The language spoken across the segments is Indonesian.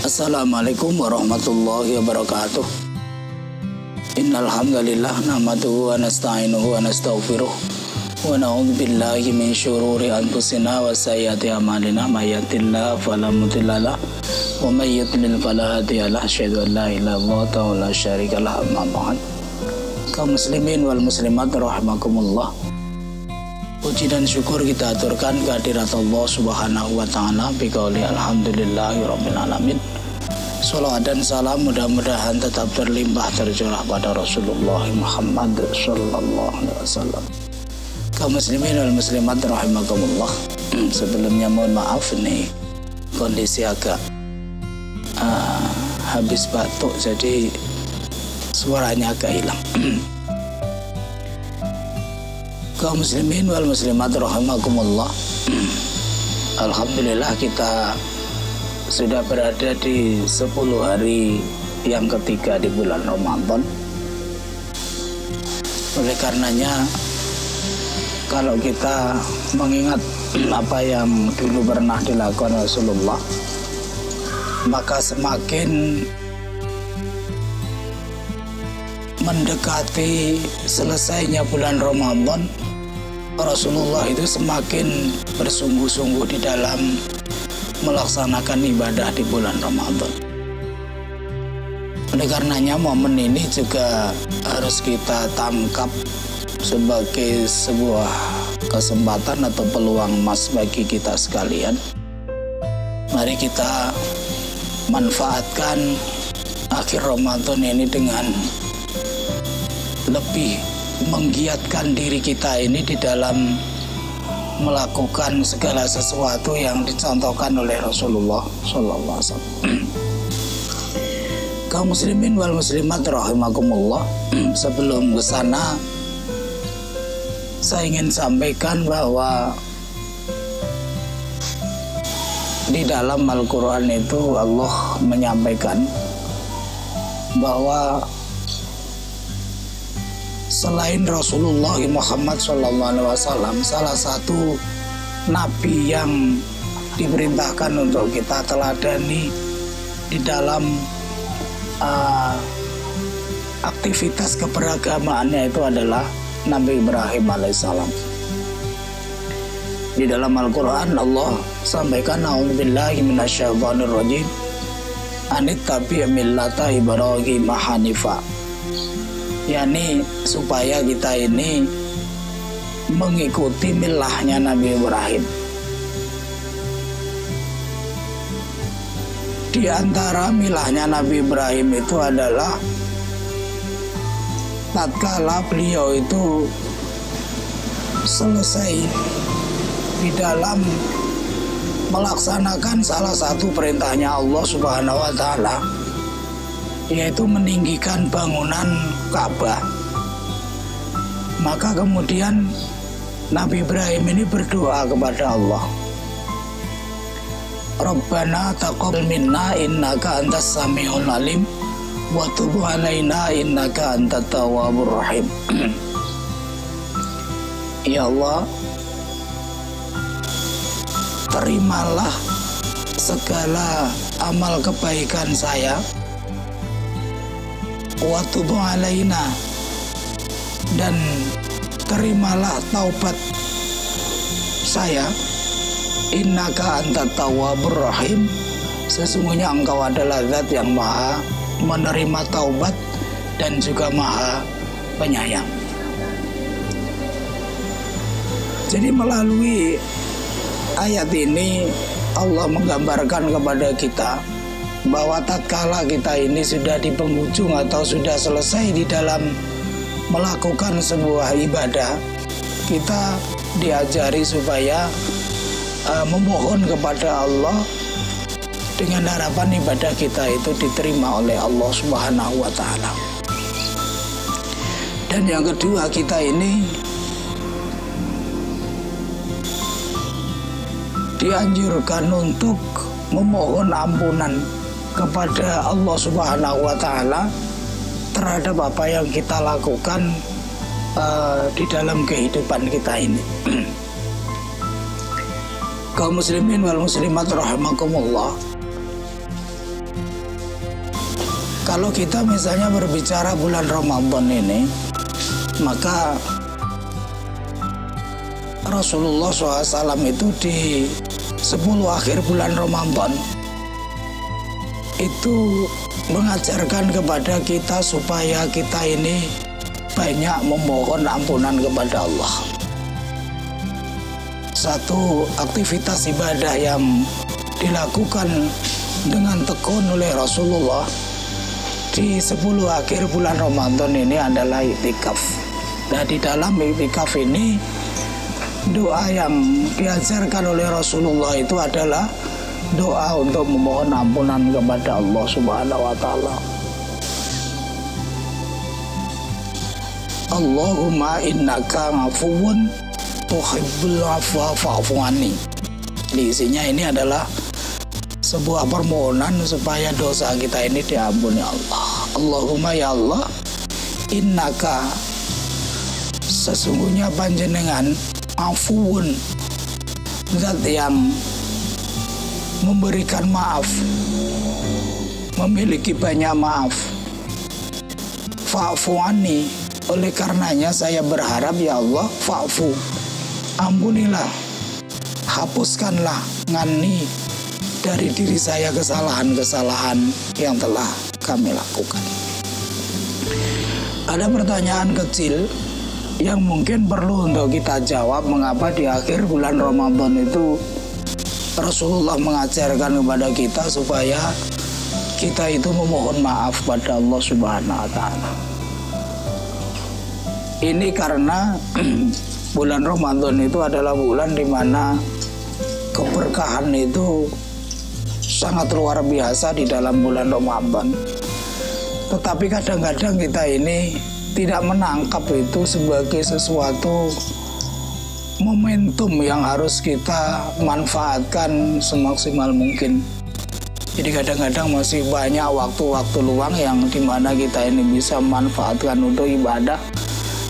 Assalamualaikum warahmatullahi wabarakatuh. Innal hamdalillah nahmaduhu wa nasta'inuhu wa nastaghfiruh wa na'udzu billahi min syururi anfusina wa sayyiati a'malina may yahdihillahu fala mudilla lahu wa may yudlil fala hadiya lahu. Asyhadu an la ilaha illallah wa la syarika lahu amma ba'd. Kaum muslimin wal muslimat rahimakumullah. Puji dan syukur kita aturkan kehadirat Allah Subhanahu wa taala biqauli alhamdulillahirabbil alamin. Shalawat dan salam mudah-mudahan tetap berlimpah tercurah pada Rasulullah Muhammad sallallahu alaihi wasallam. Kaum muslimin wal muslimat rahimakumullah. Sebelumnya mohon maaf nih, kondisi agak habis batuk jadi suaranya agak hilang. Kaum muslimin wal muslimat rahimakumullah. Alhamdulillah kita sudah berada di 10 hari yang ketiga di bulan Ramadan. Oleh karenanya, kalau kita mengingat apa yang dulu pernah dilakukan Rasulullah, maka semakin mendekati selesainya bulan Ramadan, Rasulullah itu semakin bersungguh-sungguh di dalam melaksanakan ibadah di bulan Ramadan. Oleh karenanya momen ini juga harus kita tangkap sebagai sebuah kesempatan atau peluang emas bagi kita sekalian. Mari kita manfaatkan akhir Ramadan ini dengan lebih menggiatkan diri kita ini di dalam melakukan segala sesuatu yang dicontohkan oleh Rasulullah sallallahu alaihi wasallam. Kaum muslimin wal muslimat rahimakumullah, sebelum ke sana saya ingin sampaikan bahwa di dalam Al-Qur'an itu Allah menyampaikan bahwa selain Rasulullah Muhammad SAW, salah satu nabi yang diperintahkan untuk kita teladani di dalam aktivitas keberagamaannya itu adalah Nabi Ibrahim alaihissalam. Di dalam Al-Quran Allah sampaikan, a'udzubillahi minasyaitonir rajim, anittabi' millata Ibrahim hanifa, yakni supaya kita ini mengikuti milahnya Nabi Ibrahim. Di antara milahnya Nabi Ibrahim itu adalah tatkala beliau itu selesai di dalam melaksanakan salah satu perintahnya Allah Subhanahu wa taala, yaitu meninggikan bangunan Ka'bah. Maka kemudian Nabi Ibrahim ini berdoa kepada Allah, Rabbana taqabbal minna innaka antas samiul alim wa tub alaina innaka antat tawwabur rahim. Ya Allah, terimalah segala amal kebaikan saya, wa tub alaina, dan terimalah taubat saya, innaka antat tawwabur rahim, sesungguhnya engkau adalah zat yang maha menerima taubat dan juga maha penyayang. Jadi melalui ayat ini Allah menggambarkan kepada kita bahwa tatkala kita ini sudah di penghujung atau sudah selesai di dalam melakukan sebuah ibadah, kita diajari supaya memohon kepada Allah dengan harapan ibadah kita itu diterima oleh Allah Subhanahu wa taala. Dan yang kedua, kita ini dianjurkan untuk memohon ampunan kepada Allah Subhanahu wa taala terhadap apa yang kita lakukan di dalam kehidupan kita ini. Kaum muslimin wal muslimat rahimakumullah, Kalau kita misalnya berbicara bulan Ramadan ini, maka Rasulullah SAW itu di 10 akhir bulan Ramadan itu mengajarkan kepada kita supaya kita ini banyak memohon ampunan kepada Allah. Satu aktivitas ibadah yang dilakukan dengan tekun oleh Rasulullah di 10 akhir bulan Ramadan ini adalah iktikaf. Nah, di dalam iktikaf ini doa yang diajarkan oleh Rasulullah itu adalah doa untuk memohon ampunan kepada Allah Subhanahu wa taala. Allahumma innaka ngafuwun tuhibbul afwa fa'fu anni. Isinya ini adalah sebuah permohonan supaya dosa kita ini diampuni Allah. Allahumma ya Allah, innaka sesungguhnya panjenengan afuun, zat yang memberikan maaf, memiliki banyak maaf. Fa'fu anni, oleh karenanya saya berharap ya Allah, fa'fu, ampunilah, hapuskanlah ngani dari diri saya kesalahan-kesalahan yang telah kami lakukan. Ada pertanyaan kecil yang mungkin perlu untuk kita jawab, mengapa di akhir bulan Ramadan itu Rasulullah mengajarkan kepada kita supaya kita itu memohon maaf pada Allah Subhanahu wa taala. Ini karena bulan Ramadan itu adalah bulan di mana keberkahan itu sangat luar biasa di dalam bulan Ramadan. Tetapi kadang-kadang kita ini tidak menangkap itu sebagai sesuatu momentum yang harus kita manfaatkan semaksimal mungkin. Jadi kadang-kadang masih banyak waktu-waktu luang yang dimana kita ini bisa manfaatkan untuk ibadah,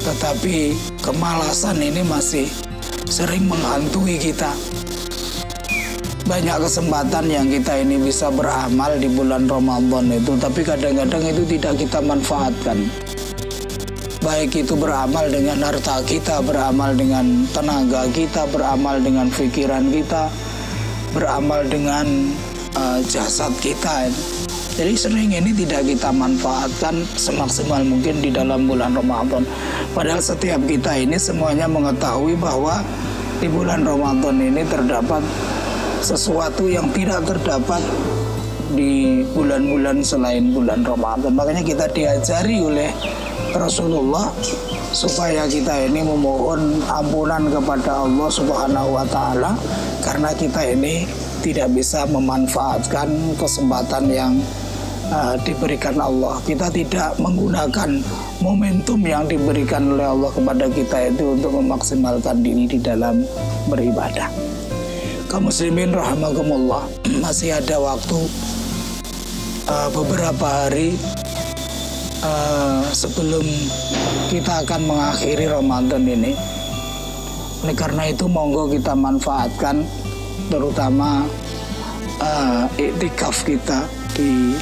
tetapi kemalasan ini masih sering menghantui kita. Banyak kesempatan yang kita ini bisa beramal di bulan Ramadan itu, tapi kadang-kadang itu tidak kita manfaatkan. Baik itu beramal dengan harta kita, beramal dengan tenaga kita, beramal dengan pikiran kita, beramal dengan jasad kita. Jadi sering ini tidak kita manfaatkan semaksimal mungkin di dalam bulan Ramadan. Padahal setiap kita ini semuanya mengetahui bahwa di bulan Ramadan ini terdapat sesuatu yang tidak terdapat di bulan-bulan selain bulan Ramadan. Makanya kita diajari oleh Rasulullah supaya kita ini memohon ampunan kepada Allah Subhanahu wa taala karena kita ini tidak bisa memanfaatkan kesempatan yang diberikan Allah. Kita tidak menggunakan momentum yang diberikan oleh Allah kepada kita itu untuk memaksimalkan diri di dalam beribadah. Kaum muslimin rahimakumullah, masih ada waktu beberapa hari sebelum kita akan mengakhiri Ramadan ini. Oleh karena itu monggo kita manfaatkan terutama iktikaf kita di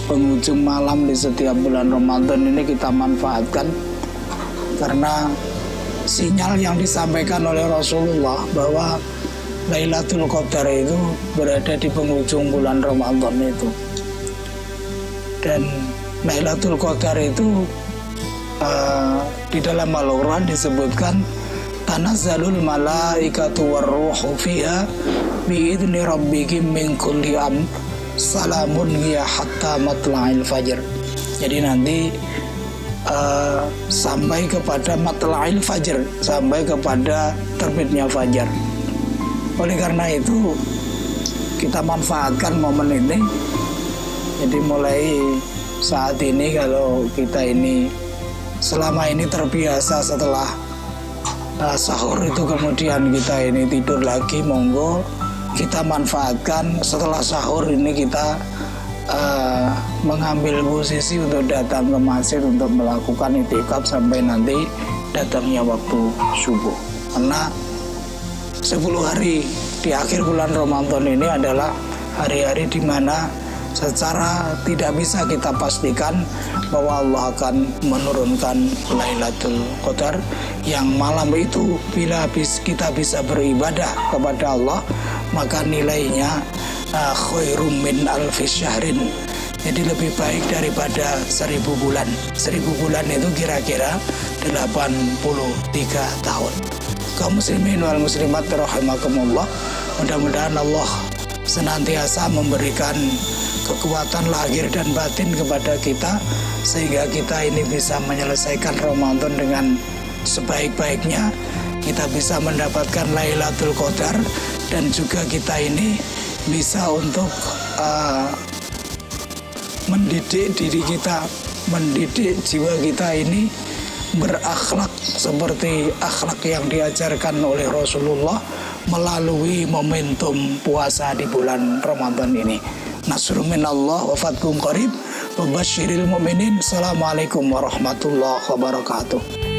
penghujung malam di setiap bulan Ramadan ini kita manfaatkan, karena sinyal yang disampaikan oleh Rasulullah bahwa Lailatul Qadar itu berada di penghujung bulan Ramadan itu. Dan Lailatul Qadar itu di dalam Al-Quran disebutkan tanazzalul malaikatu warruhu fiha biidzni rabbihim min kulli amr salamun hiya hatta matla'il fajr. Jadi nanti sampai kepada matla'il fajr, sampai kepada terbitnya fajar. Oleh karena itu kita manfaatkan momen ini. Jadi mulai saat ini kalau kita ini selama ini terbiasa setelah sahur itu kemudian kita ini tidur lagi, monggo kita manfaatkan setelah sahur ini kita mengambil posisi untuk datang ke masjid untuk melakukan iktikaf sampai nanti datangnya waktu subuh. Karena 10 hari di akhir bulan Ramadan ini adalah hari-hari di mana secara tidak bisa kita pastikan bahwa Allah akan menurunkan Lailatul Qadar, yang malam itu bila kita bisa beribadah kepada Allah maka nilainya khairum min alfi syahrin, jadi lebih baik daripada 1000 bulan. 1000 bulan itu kira-kira 83 tahun. Kaum muslimin wal muslimat rahimakumullah, mudah-mudahan Allah senantiasa memberikan kekuatan lahir dan batin kepada kita sehingga kita ini bisa menyelesaikan Ramadan dengan sebaik-baiknya, kita bisa mendapatkan Lailatul Qadar, dan juga kita ini bisa untuk mendidik diri kita, mendidik jiwa kita ini berakhlak seperti akhlak yang diajarkan oleh Rasulullah melalui momentum puasa di bulan Ramadan ini. Nasrun minallah wa fathun qarib wa basyiril mu'minin. Assalamualaikum warahmatullahi wabarakatuh.